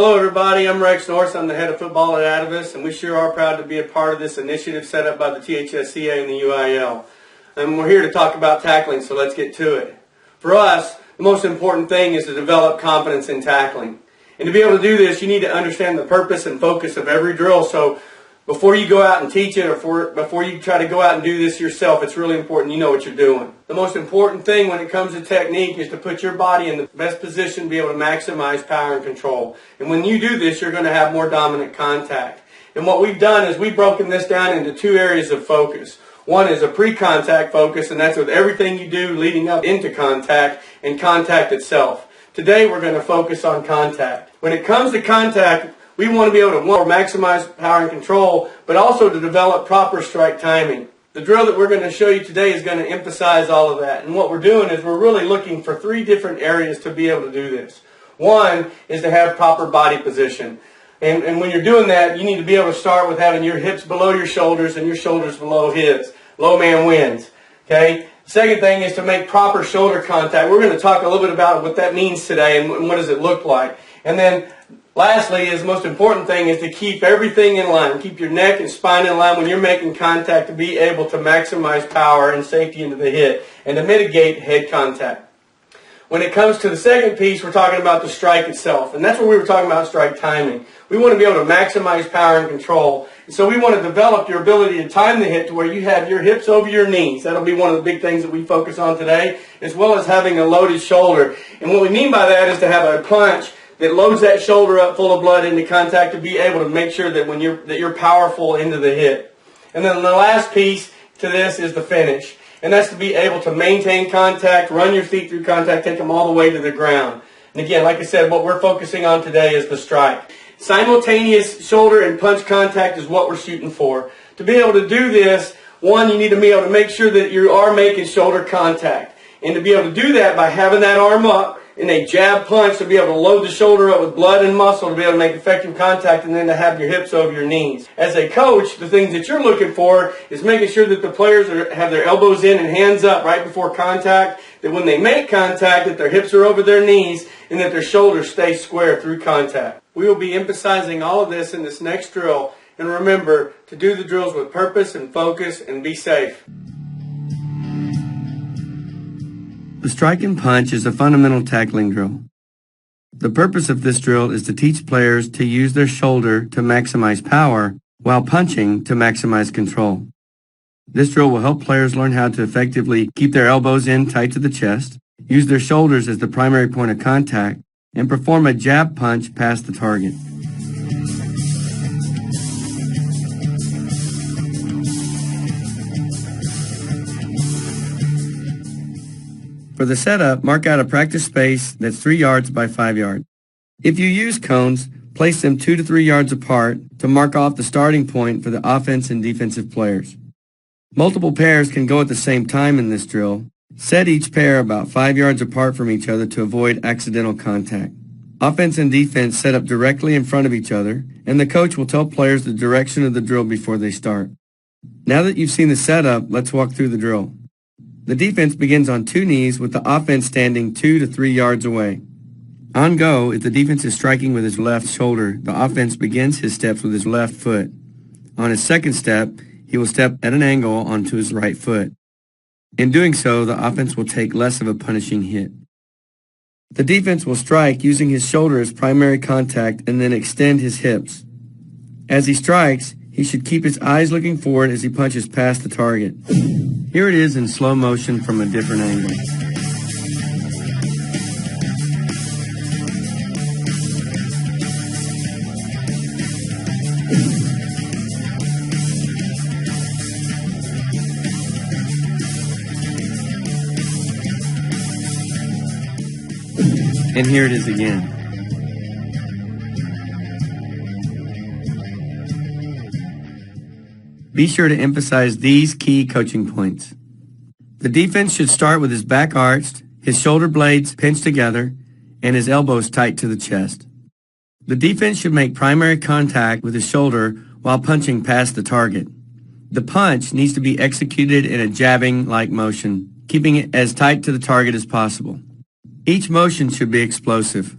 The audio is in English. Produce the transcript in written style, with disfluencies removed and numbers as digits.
Hello everybody, I'm Norris. I'm the head of football at Atavus, and we sure are proud to be a part of this initiative set up by the THSCA and the UIL. And we're here to talk about tackling, so let's get to it. For us, the most important thing is to develop confidence in tackling. And to be able to do this, you need to understand the purpose and focus of every drill. So before you go out and teach it, or before you try to go out and do this yourself, it's really important you know what you're doing. The most important thing when it comes to technique is to put your body in the best position to be able to maximize power and control. And when you do this, you're going to have more dominant contact. And what we've done is we've broken this down into two areas of focus. One is a pre-contact focus, and that's with everything you do leading up into contact and contact itself. Today we're going to focus on contact. When it comes to contact, we want to be able to maximize power and control, but also to develop proper strike timing. The drill that we're going to show you today is going to emphasize all of that. And what we're doing is we're really looking for three different areas to be able to do this. One is to have proper body position. And when you're doing that, you need to be able to start with having your hips below your shoulders and your shoulders below his. Low man wins. Okay? Second thing is to make proper shoulder contact. We're going to talk a little bit about what that means today and what does it look like. And then lastly, is the most important thing is to keep everything in line. Keep your neck and spine in line when you're making contact to be able to maximize power and safety into the hit and to mitigate head contact. When it comes to the second piece, we're talking about the strike itself. And that's what we were talking about, strike timing. We want to be able to maximize power and control. And so we want to develop your ability to time the hit to where you have your hips over your knees. That'll be one of the big things that we focus on today, as well as having a loaded shoulder. And what we mean by that is to have a punch that loads that shoulder up full of blood into contact to be able to make sure that you're powerful into the hit. And then the last piece to this is the finish. And that's to be able to maintain contact, run your feet through contact, take them all the way to the ground. And again, like I said, what we're focusing on today is the strike. Simultaneous shoulder and punch contact is what we're shooting for. To be able to do this, one, you need to be able to make sure that you are making shoulder contact. And to be able to do that by having that arm up in a jab punch, to be able to load the shoulder up with blood and muscle to be able to make effective contact, and then to have your hips over your knees. As a coach, the things that you're looking for is making sure that the players have their elbows in and hands up right before contact, that when they make contact, that their hips are over their knees and that their shoulders stay square through contact. We will be emphasizing all of this in this next drill, and remember to do the drills with purpose and focus and be safe. The strike and punch is a fundamental tackling drill. The purpose of this drill is to teach players to use their shoulder to maximize power while punching to maximize control. This drill will help players learn how to effectively keep their elbows in tight to the chest, use their shoulders as the primary point of contact, and perform a jab punch past the target. For the setup, mark out a practice space that's 3 yards by 5 yards. If you use cones, place them 2 to 3 yards apart to mark off the starting point for the offense and defensive players. Multiple pairs can go at the same time in this drill. Set each pair about 5 yards apart from each other to avoid accidental contact. Offense and defense set up directly in front of each other, and the coach will tell players the direction of the drill before they start. Now that you've seen the setup, let's walk through the drill. The defense begins on 2 knees with the offense standing 2 to 3 yards away. On go, if the defense is striking with his left shoulder, the offense begins his steps with his left foot. On his second step, he will step at an angle onto his right foot. In doing so, the offense will take less of a punishing hit. The defense will strike using his shoulder as primary contact and then extend his hips. As he strikes, he should keep his eyes looking forward as he punches past the target. Here it is in slow motion from a different angle. And here it is again. Be sure to emphasize these key coaching points. The defense should start with his back arched, his shoulder blades pinched together, and his elbows tight to the chest. The defense should make primary contact with his shoulder while punching past the target. The punch needs to be executed in a jabbing-like motion, keeping it as tight to the target as possible. Each motion should be explosive.